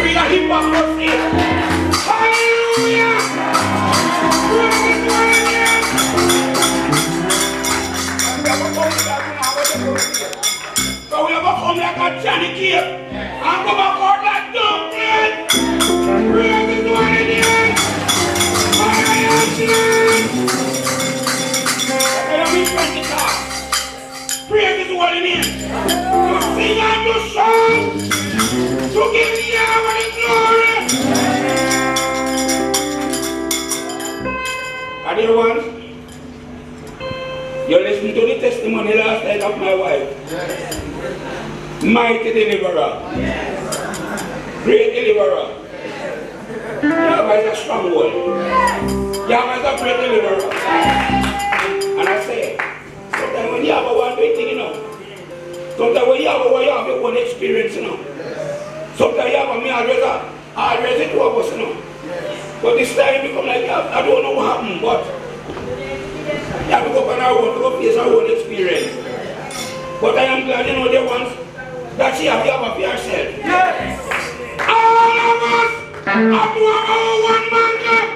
be a hypocrisy. Hallelujah! So we have to come like a Johnny Cave and go back out like dumpling. Praise is one in here. Pentecost. Praise is what it is. To sing and to shout. To give the Yahvah the glory. And dear ones, you listen to the testimony last night of my wife. Yes. Mighty deliverer. Yes. Great deliverer. Yahvah is a stronghold. Yahvah is a great deliverer. And I say, sometimes when Yahvah wants to do anything, you know. Sometimes when Yahvah want you have your own experience, you know. Sometimes Yahvah may always do of us, you know. But this time it become like, I don't know what happened, but you have to go up on our own, to go face our own experience. But I am glad, you know, the ones that she have Yahvah for herself. Yes. All of us have to have our one man club.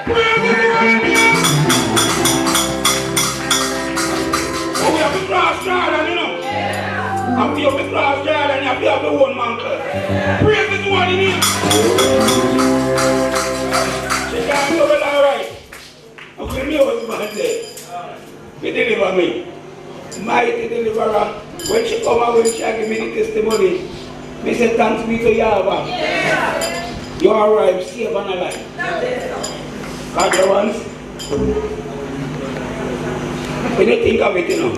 Praise the Lord. So we have to cross Jordan, you know. And we have to cross Jordan and we have the one man club. Praise the Lord in here. She can't do it all right. Okay, me husband there. He deliver me. Mighty deliverer. When she come out, when she give me the testimony, me say thanks be to Yahvah. Yeah. You arrived safe and alive. God, your ones. When you think of it, you know,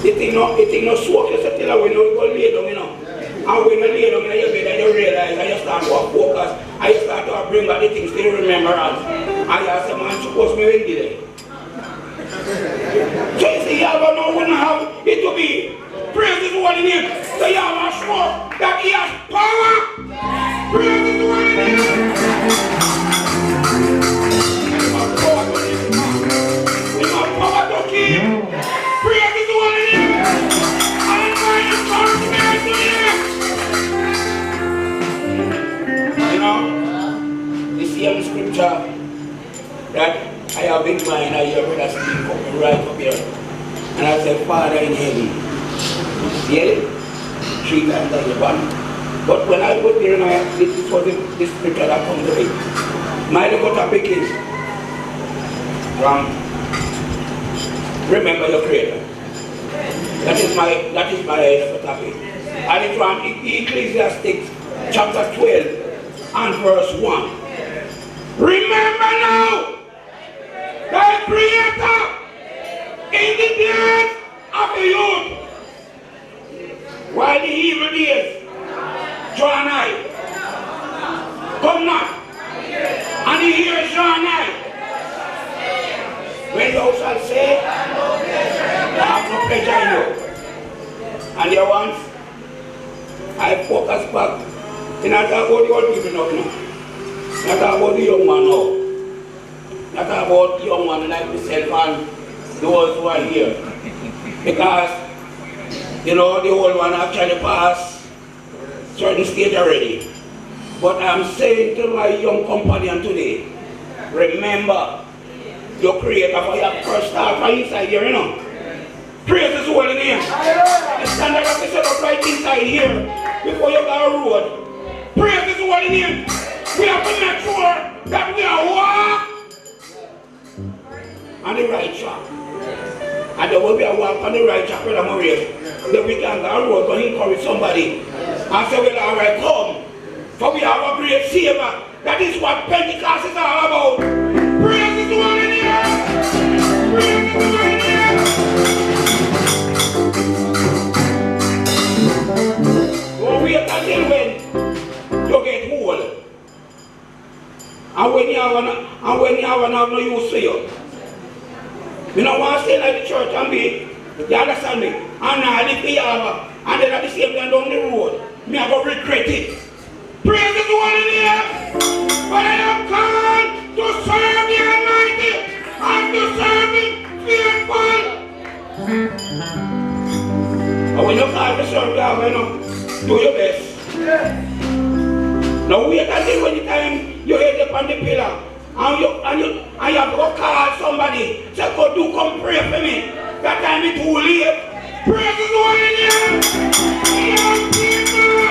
you think no soak yourself till when you go lay down, you know. And when you lay down in your bed and you realize and you start to focus and you start to bring back the things to your remembrance. And you say, man, suppose me when did it. So you see, Yahvah now wouldn't have it to be. Praise is one in him. So Yahvah sure that he has power. Praise is one in him. He has power to live. He has power to keep. Praise is one in him. And my encouragement to him. You know, the same scripture that I have in mind, I hear brother speak up right up here. And I said, Father in heaven, yeah, 3 times I hear one. But when I go there, this was the scripture that comes to me. My little topic is remember your Creator. That is my little topic. And it's from Ecclesiastes chapter 12 and verse 1. Remember now thy Creator in the days of the youth, while the evil days draw nigh. Come not, and the years draw nigh. When thou shalt say, I have no pleasure in you. And dear ones, I focus back. It's not about the old people now. Not about the young man now. Not about the young man like myself and those who are here. Because, you know, the old one actually passed certain stage already. But I'm saying to my young companion today, remember your Creator for your first start from inside here, you know. Praise His holy name. The standard that we set up right inside here before you go on the road. Praise His holy name. We have to make sure that we are walk on the right track. And there will be a walk on the right track, Brother Maurice. Then we can go on the road to encourage somebody and say, well, all right, come. For we have a great Savior. That is what Pentecost is all about. Praise His holy name. Praise His holy name. Don't wait until when you get old. And when you have no use for you. You don't want to stay like the church and be, you understand me? And I live the Yahvah, and then at the same time down the road, me I go regret it. Praise the holy name. But I am called to serve the Almighty and to serve Him faithful. And when you call to serve Yahvah, you know, do your best. Now wait until when the time you hit up on the pillar and you have to go call somebody, say, go do come pray for me. That time it's too late. Praise the Lord in here. Young people.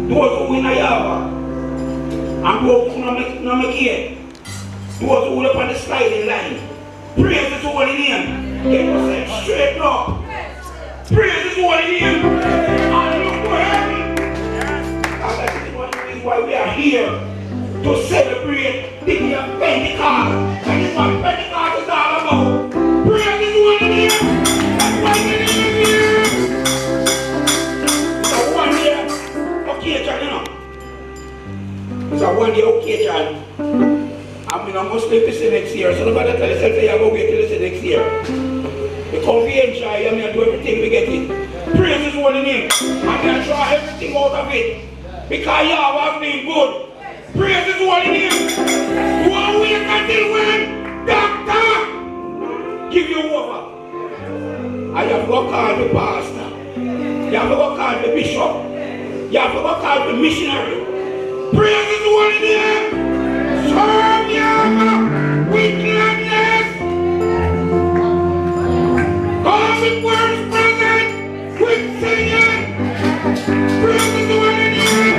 Those who in a Yahvah and those who not make it. Those who up on the sliding line. Praise His holy name. Get yourself straight up. Praise His holy name. And look to heaven. And that is one reason why we are here to celebrate the day of Pentecost. That is what Pentecost is all about. Praise His holy name. That's why we are here. It's a 1 year occasion, you know. It's a 1 year occasion. I mean, I'm going to sleep this next year, so nobody tell yourself that you have to wait till this next year. The convenience, I mean, I do everything we get it. Praise His holy name. I'm going to try everything out of it. Because Yahvah has been good. Praise His holy name. You want to wait until when? Doctor! Give you over. I have to go call the pastor. You have to go call the bishop. You have to go call the missionary. Praise His holy name. Serve Yahvah with gladness. Come with words present with singing. Praise His holy name.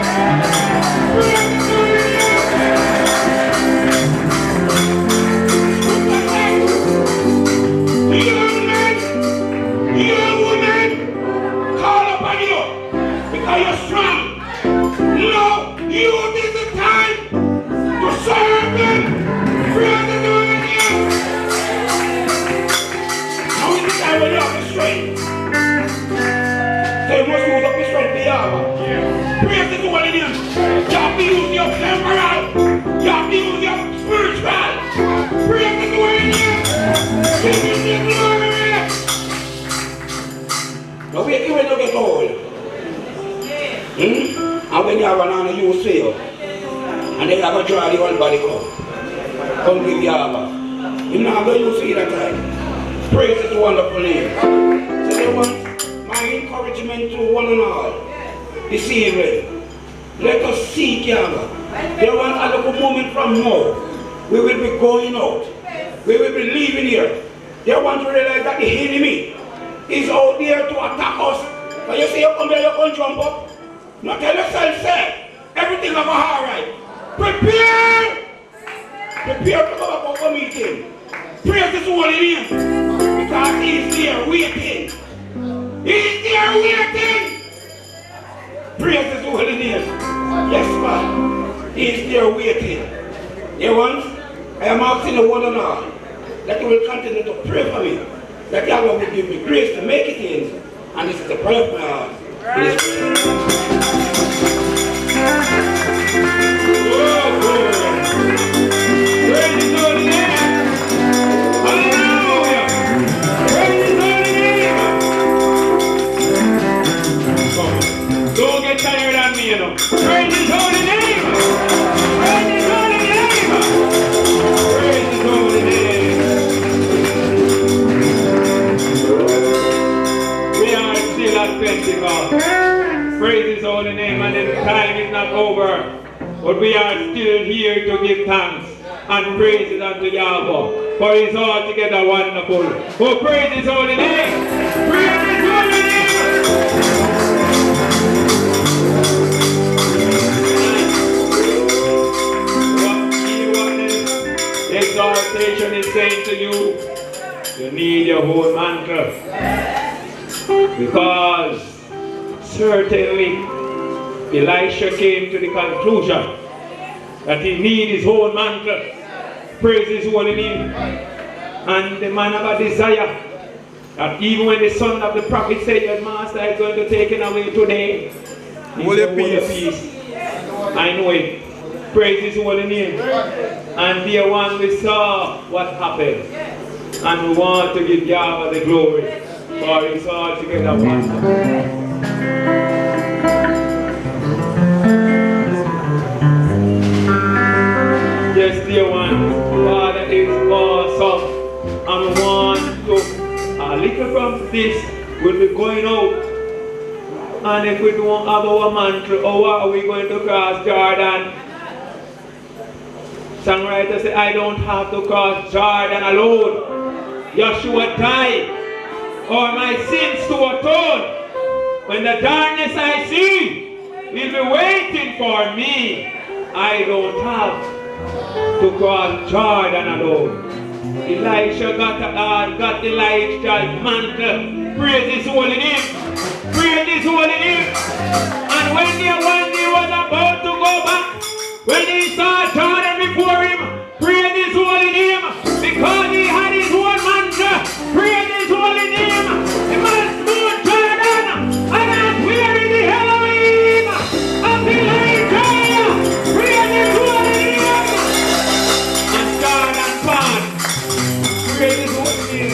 Praise His holy name. Young men, young women, call upon you because you're strong. No, youth is the time to serve Him. Praise His holy name. Now is the time when you have the strength. So you must use up the strength to Yahvah. Praise His holy name. You have to use your temporal. You have to use your spiritual. Praise His holy name. Give Him the glory. Now wait till when you get old. And when you have an honor, you will fail. And then you have to draw the whole body come. Come give Yahvah. You're not going to use it at time. Praise His wonderful name. So they want my encouragement to one and all this evening. Let us seek Yahvah. They want a little moment from now. We will be going out. We will be leaving here. They want to realize that the enemy is out there to attack us. But you say you come here, you can jump up. Now tell yourself, say, everything will go alright. Prepare! Prepare to come up for meeting. Praise His holy name. Because He is there waiting. He is there waiting. Praise His holy name. Yes, man. He is there waiting. You want? I am asking the one and all that you will continue to pray for me. That Yahvah will give me grace to make it in. And this is the prayer of my heart. Don't get tired on me, you know. Praise His holy name. Praise His holy name. Praise His holy name. We are still at Pentecost. Praise His holy name, and the time is not over. But we are still here to give thanks and praises unto Yahvah, for He's altogether wonderful. Oh, praise His holy name! Praise His holy name! The exhortation is saying to you, you need your whole mantle. Because certainly Elisha came to the conclusion that he needs his whole mantle. Praise His holy name. And the man of a desire that even when the son of the prophet said, your master is going to take him away today, hold your peace. I know it. Praise His holy name. And dear one, we saw what happened. And we want to give Yahvah the glory, for it's all together wonderful. Yes, dear one, Father is awesome. And we want to, a little from this, we'll be going out And if we don't have our mantle, how are we going to cross Jordan? Songwriter said, I don't have to cross Jordan alone. Yeshua died for my sins to atone. When the darkness I see will be waiting for me, I don't have to cross Jordan alone. Elisha got Elijah's mantle. Praise his holy name. Praise his holy name. And when he was about to go back, when he saw Jordan before him, praise his holy name. Because he had his own mantle. Praise his holy name. He must move Jordan. And I'm wearing the Elohim of Elijah. Praise his holy name. And Jordan passed. Praise his holy name.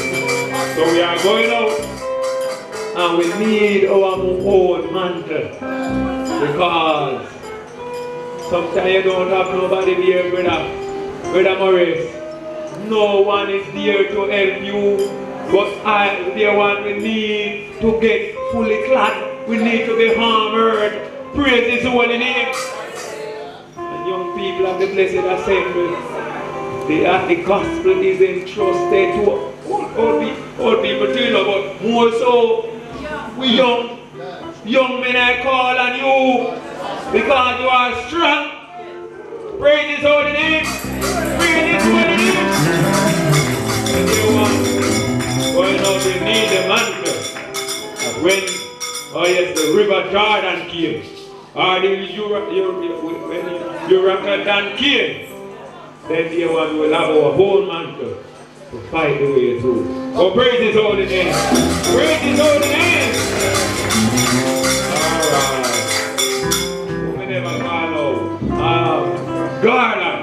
So we are going out. And we need our own mantle. Because sometimes you don't have nobody there, Brother Morris. No one is there to help you. But dear one, we need to get fully clad. We need to be armored. Praise his holy name. And young people of the Blessed Assembly, the gospel is entrusted to old people too, but more so we young men I call on you because you are strong. Praise his holy name. Praise his holy name. And you want going out, you need the mantle. And when the river Jordan came, or the Remnant came, then the one will have our whole mantle to fight the way through. Oh, praise his holy name. Praise his holy name. Alright. We never follow. Garland.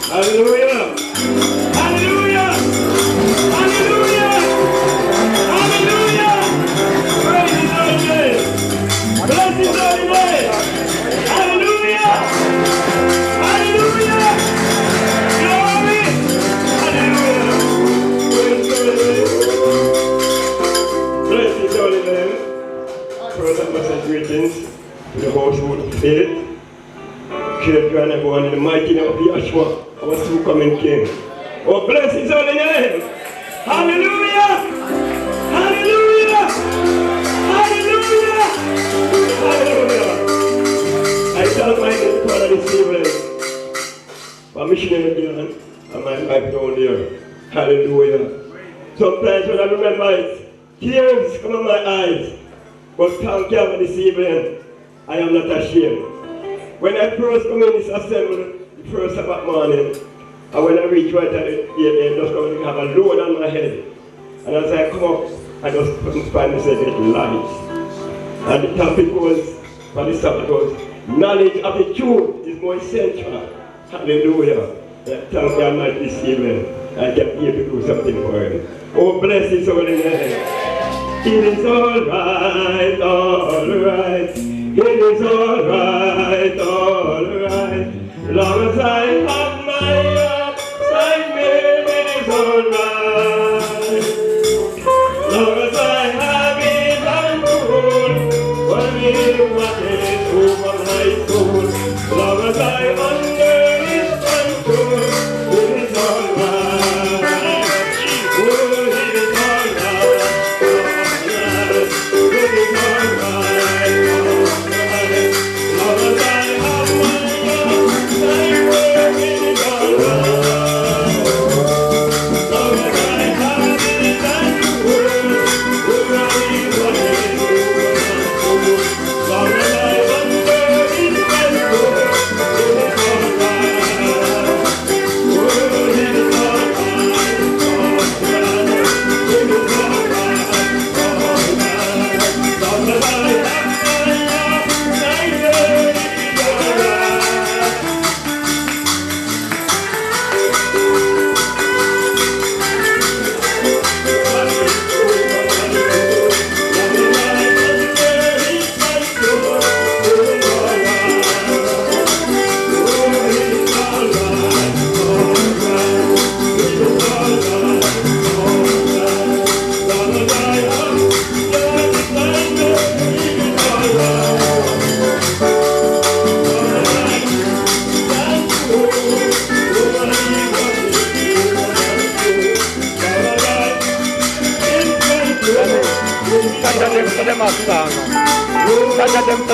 Hallelujah. Hallelujah. Hallelujah. Hallelujah. Praise his holy name. Bless his holy name. Hallelujah. Hallelujah. Glory. Hallelujah. Bless his holy name. First I must say greetings to the household of faith. Children and everyone in the mighty name of Yahvah, our soon coming King. Oh, bless his holy name. Hallelujah. Hallelujah. Hallelujah. Hallelujah. I thank my good Father this evening for missionary Dylan and my life down there. Hallelujah. Sometimes when I remember it, tears come on my eyes. But thank Yahvah this evening, I am not ashamed. When I first come in this assembly, the first Sabbath morning, and when I reach right at the gate, just come to have a load on my head. And as I come up, I just find myself getting light. And the topic was, for this Sabbath was, knowledge of the truth is more essential. Hallelujah. Thank the Almighty this evening. I can be able to do something for him. Oh, bless his holy name. It is alright, alright. It is alright, alright. Long as I have my upside name, it is alright. Long as I have it and cool, when what is over my soul. Long as I under his control, it is alright. Oh, it is alright, alright. It is alright.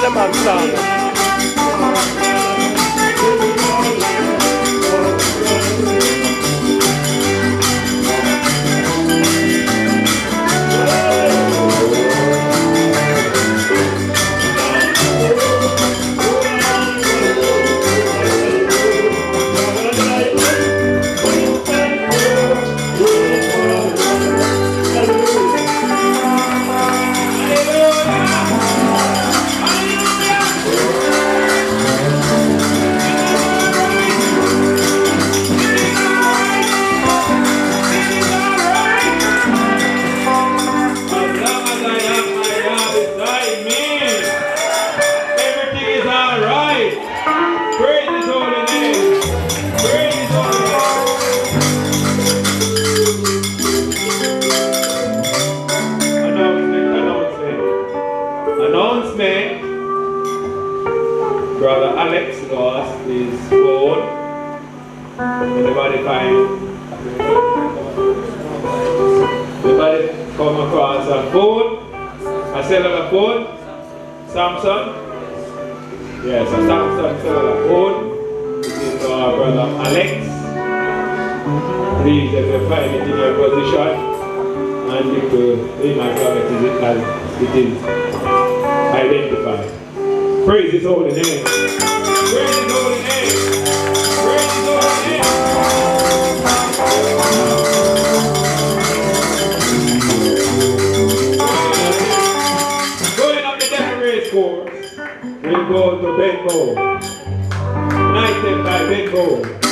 the man song. Brother Alex lost his phone. Anybody come across a phone? A cellular phone? Samsung? Yes, a Samsung cellular phone. This is our brother Alex. Please, if you find it in your position, and you could image how it is identified. Praise His holy name. Praise His holy name. Praise His holy name. Going up the Devil race course, we'll go to Benbow. United by Benbow.